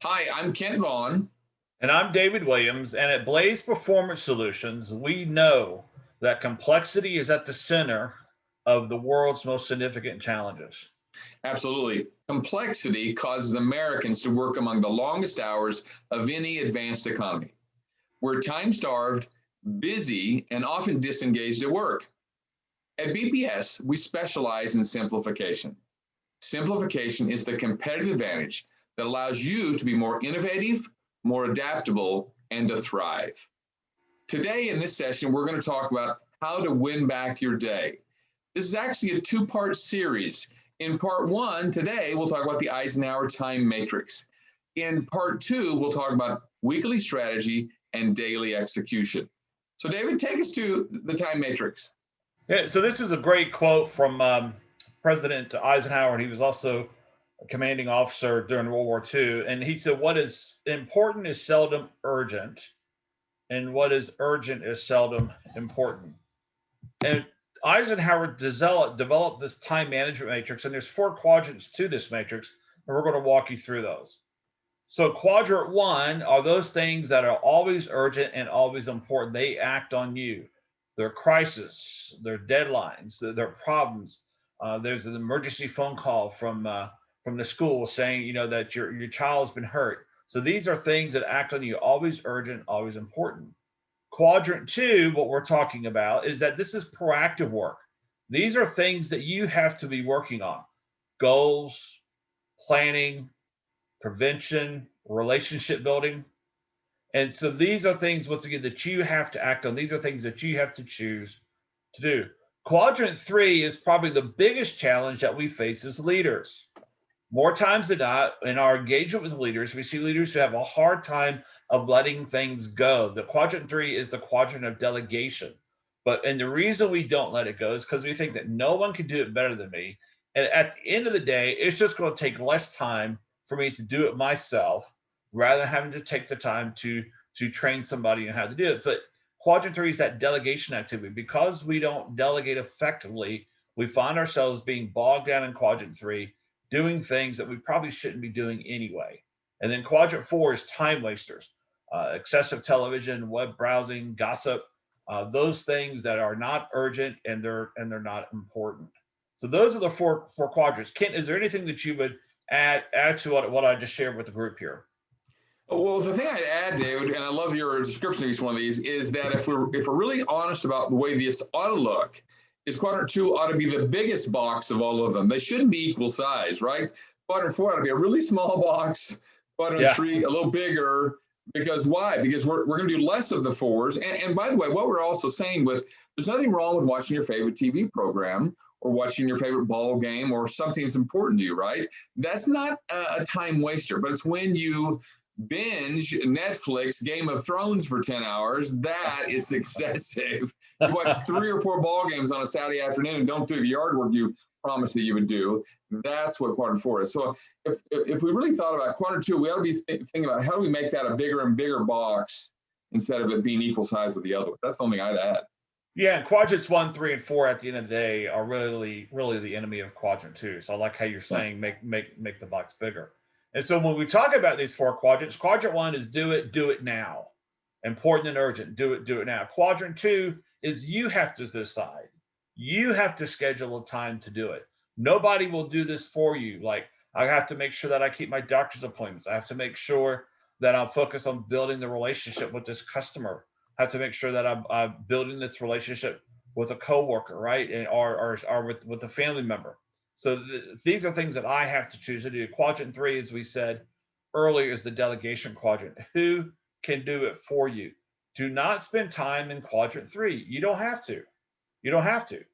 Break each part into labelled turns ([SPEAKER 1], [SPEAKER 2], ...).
[SPEAKER 1] Hi, I'm Kent Vaughn.
[SPEAKER 2] And I'm David Williams. And at Blaze Performance Solutions, we know that complexity is at the center of the world's most significant challenges.
[SPEAKER 1] Absolutely. Complexity causes Americans to work among the longest hours of any advanced economy. We're time starved, busy, and often disengaged at work. At BPS, we specialize in simplification. Simplification is the competitive advantage that allows you to be more innovative, more adaptable, and to thrive. Today, in this session, we're going to talk about how to win back your day. This is actually a two-part series. In part one, today, we'll talk about the Eisenhower time matrix. In part two, we'll talk about weekly strategy and daily execution. So, David, take us to the time matrix.
[SPEAKER 2] Yeah, so this is a great quote from President Eisenhower, and he was also a commanding officer during World War II. And he said, "What is important is seldom urgent, and what is urgent is seldom important." And Eisenhower developed this time management matrix, and there's four quadrants to this matrix, and we're going to walk you through those. So, quadrant one are those things that are always urgent and always important. They act on you. They're crises, they're deadlines, they're problems. There's an emergency phone call from the school saying, that your child's been hurt. So these are things that act on you, always urgent, always important. Quadrant two, what we're talking about is that this is proactive work. These are things that you have to be working on: goals, planning, prevention, relationship building. And so these are things, once again, that you have to act on. These are things that you have to choose to do. Quadrant three is probably the biggest challenge that we face as leaders. More times than not, in our engagement with leaders, we see leaders who have a hard time of letting things go. The quadrant three is the quadrant of delegation. And the reason we don't let it go is because we think that no one can do it better than me. And at the end of the day, it's just going to take less time for me to do it myself rather than having to take the time to train somebody on how to do it. But quadrant three is that delegation activity. Because we don't delegate effectively, we find ourselves being bogged down in quadrant three, doing things that we probably shouldn't be doing anyway. And then quadrant four is time wasters, excessive television, web browsing, gossip, those things that are not urgent and they're not important. So those are the four quadrants. Kent, is there anything that you would add to what I just shared with the group here?
[SPEAKER 1] Well, the thing I'd add, David, and I love your description of each one of these, is that if we're really honest about the way this ought to look, is quadrant two ought to be the biggest box of all of them. They shouldn't be equal size, right? Quadrant four ought to be a really small box. Quadrant
[SPEAKER 2] Yeah.
[SPEAKER 1] three a little bigger. Because why? Because we're going to do less of the fours. And by the way, what we're also saying with there's nothing wrong with watching your favorite TV program or watching your favorite ball game or something that's important to you, right? That's not a time waster, but it's when you binge Netflix Game of Thrones for 10 hours, that is excessive. You watch three or four ball games on a Saturday afternoon, don't do the yard work you promised that you would do. That's what quadrant four is. So if we really thought about quadrant two, we ought to be thinking about how do we make that a bigger and bigger box instead of it being equal size with the other. That's the only thing I'd add.
[SPEAKER 2] Yeah, and quadrants one, three, and four at the end of the day are really the enemy of quadrant two. So I like how you're saying make the box bigger. And so when we talk about these four quadrants, quadrant one is do it now. Important and urgent, do it now. Quadrant two is you have to decide. You have to schedule a time to do it. Nobody will do this for you. Like, I have to make sure that I keep my doctor's appointments. I have to make sure that I'm focused on building the relationship with this customer. I have to make sure that I'm building this relationship with a coworker, right? Or with a family member. So these are things that I have to choose to do. Quadrant three, as we said earlier, is the delegation quadrant. Who can do it for you? Do not spend time in quadrant three. You don't have to. You don't have to.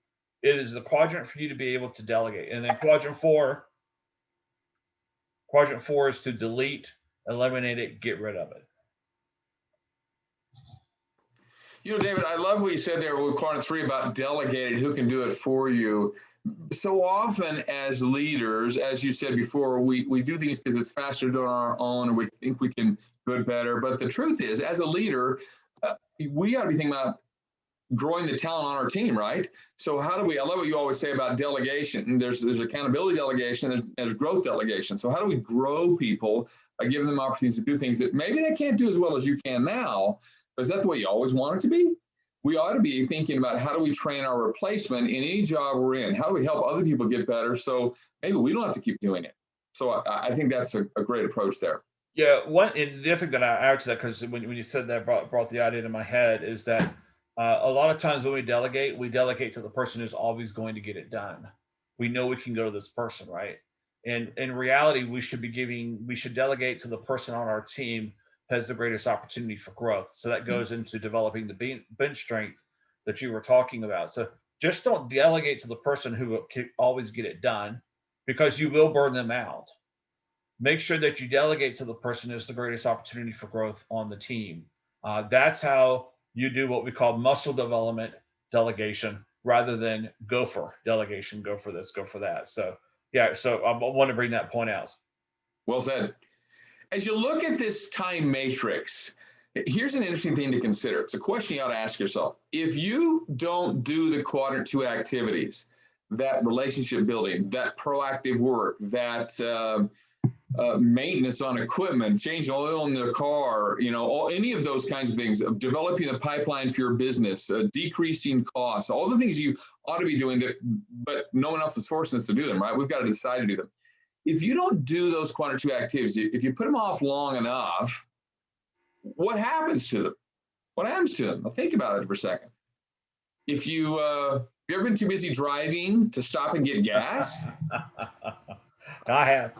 [SPEAKER 2] It is the quadrant for you to be able to delegate. And then quadrant four is to delete, eliminate it, get rid of it.
[SPEAKER 1] You know, David, I love what you said there with quadrant three about delegating, who can do it for you. So often as leaders, as you said before, we do things because it's faster to do on our own, or we think we can do it better. But the truth is, as a leader, we got to be thinking about growing the talent on our team, right? So how do we, I love what you always say about delegation. There's accountability delegation, there's growth delegation. So how do we grow people by giving them opportunities to do things that maybe they can't do as well as you can now? But is that the way you always want it to be? We ought to be thinking about how do we train our replacement in any job we're in? How do we help other people get better so maybe we don't have to keep doing it? So I think that's a great approach there.
[SPEAKER 2] Yeah, and the other thing that I add to that, because when you said that, brought the idea to my head, is that a lot of times when we delegate to the person who's always going to get it done. We know we can go to this person, right? And in reality, we should delegate to the person on our team who has the greatest opportunity for growth. So that goes into developing the bench strength that you were talking about. So just don't delegate to the person who can always get it done, because you will burn them out. Make sure that you delegate to the person who's the greatest opportunity for growth on the team. That's how you do what we call muscle development delegation, rather than go for delegation, go for this, go for that. So yeah, so I want to bring that point out.
[SPEAKER 1] Well said. As you look at this time matrix, here's an interesting thing to consider. It's a question you ought to ask yourself. If you don't do the quadrant 2 activities, that relationship building, that proactive work, that maintenance on equipment, changing oil in the car, any of those kinds of things, of developing a pipeline for your business, decreasing costs, all the things you ought to be doing, but no one else is forcing us to do them, right? We've got to decide to do them. If you don't do those quadrant 2 activities, if you put them off long enough, what happens to them? What happens to them? Well, think about it for a second. If you ever been too busy driving to stop and get gas?
[SPEAKER 2] I have.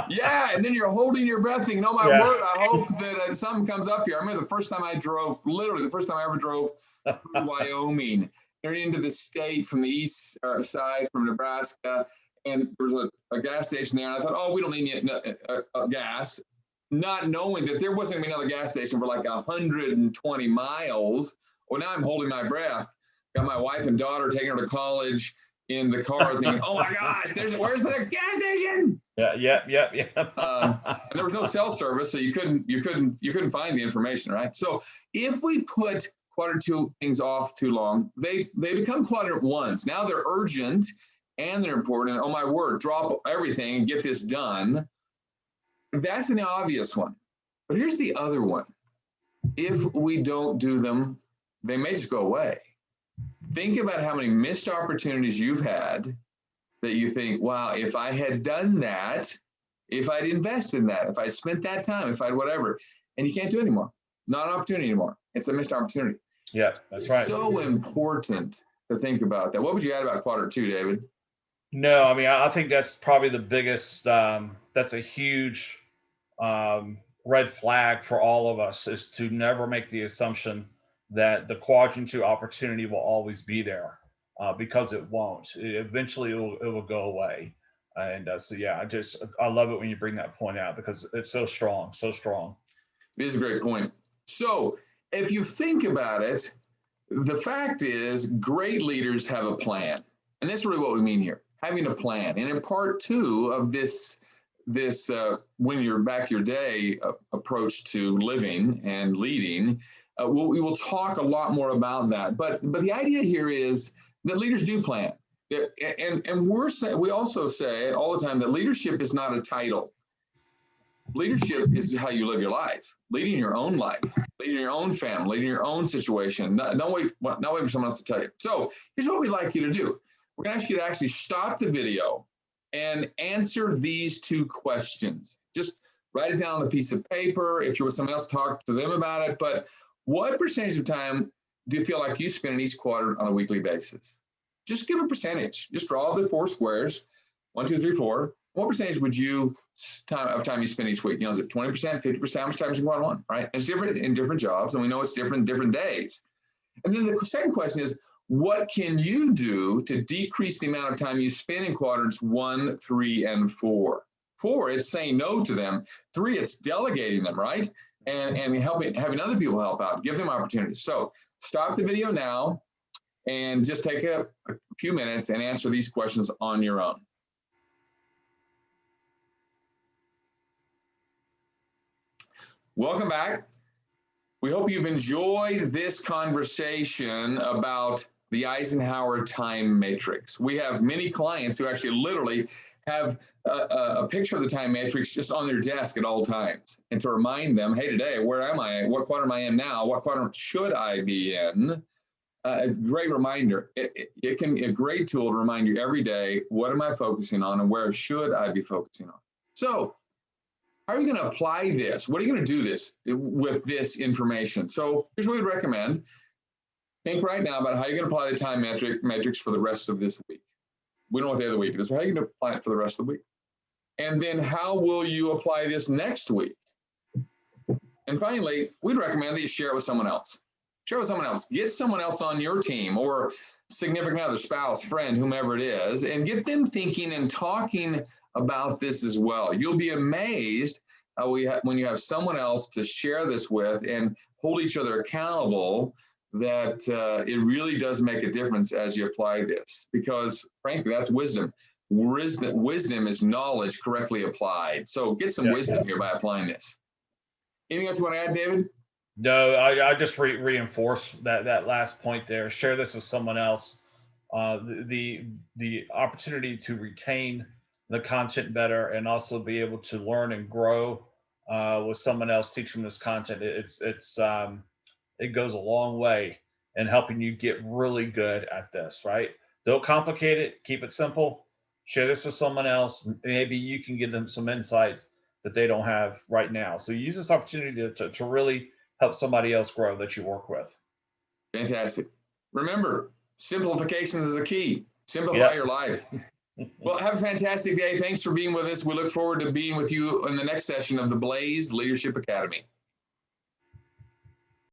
[SPEAKER 1] Yeah, and then you're holding your breath thinking, oh my word, I hope that something comes up here. I remember the first time I ever drove through Wyoming, into the state from the east side, from Nebraska, and there was a gas station there, and I thought, oh, we don't need gas, not knowing that there wasn't going to be another gas station for like 120 miles. Well, now I'm holding my breath. Got my wife and daughter taking her to college in the car, thinking, "Oh my gosh, where's the next gas station?"
[SPEAKER 2] Yeah.
[SPEAKER 1] And there was no cell service, so you couldn't find the information, right? So if we put quadrant 2 things off too long, they become quadrant 1s. Now they're urgent and they're important. Oh my word, drop everything and get this done. That's an obvious one. But here's the other one. If we don't do them, they may just go away. Think about how many missed opportunities you've had that you think, wow, if I had done that, if I'd invested in that, if I spent that time, if I'd whatever, and you can't do it anymore. Not an opportunity anymore. It's a missed opportunity.
[SPEAKER 2] Yeah, that's right.
[SPEAKER 1] So important to think about that. What would you add about quadrant 2, David?
[SPEAKER 2] No, I mean, I think that's probably the biggest, that's a huge red flag for all of us, is to never make the assumption that the quadrant 2 opportunity will always be there, because it won't. Eventually, it will go away. And so, yeah, I love it when you bring that point out, because it's so strong, so strong.
[SPEAKER 1] It is a great point. So if you think about it, the fact is great leaders have a plan. And that's really what we mean here, having a plan. And in part 2 of this when you're back your day approach to living and leading, we will talk a lot more about that. But the idea here is that leaders do plan. And we also say all the time that leadership is not a title. Leadership is how you live your life, leading your own life, leading your own family, leading your own situation. Don't wait for someone else to tell you. So here's what we'd like you to do. We're going to ask you to actually stop the video and answer these 2 questions. Just write it down on a piece of paper. If you're with someone else, talk to them about it. But what percentage of time do you feel like you spend in each quadrant on a weekly basis? Just give a percentage. Just draw the 4 squares, 1, 2, 3, 4. What percentage would you time you spend each week? Is it 20%, 50%? How much time is in quadrant 1, right? It's different in different jobs, and we know it's different days. And then the second question is, what can you do to decrease the amount of time you spend in quadrants 1, 3, and 4? 4, it's saying no to them. 3, it's delegating them, right? And having other people help out, give them opportunities. So stop the video now and just take a few minutes and answer these questions on your own. Welcome back. We hope you've enjoyed this conversation about the Eisenhower time matrix. We have many clients who actually literally have a picture of the time matrix just on their desk at all times, and to remind them, hey, today, where am I? What quadrant am I in now? What quadrant should I be in? A great reminder. It can be a great tool to remind you every day, what am I focusing on and where should I be focusing on? So how are you going to apply this? What are you going to do this with this information? So here's what we'd recommend. Think right now about how you're going to apply the time matrix for the rest of this week. We don't know what day of the week it is, but how are you going to apply it for the rest of the week? And then how will you apply this next week? And finally, we'd recommend that you share it with someone else. Share with someone else. Get someone else on your team or significant other, spouse, friend, whomever it is, and get them thinking and talking about this as well. You'll be amazed when you have someone else to share this with and hold each other accountable, that it really does make a difference as you apply this, because frankly, that's wisdom. Wisdom is knowledge correctly applied. So get some wisdom here by applying this. Anything else you want to add, David?
[SPEAKER 2] No, I just reinforce that last point there. Share this with someone else. The opportunity to retain the content better and also be able to learn and grow with someone else teaching this content. It goes a long way in helping you get really good at this, right? Don't complicate it. Keep it simple. Share this with someone else. Maybe you can give them some insights that they don't have right now. So use this opportunity to really help somebody else grow that you work with.
[SPEAKER 1] Fantastic. Remember, simplification is the key. Simplify your life. Well, have a fantastic day. Thanks for being with us. We look forward to being with you in the next session of the Blaze Leadership Academy.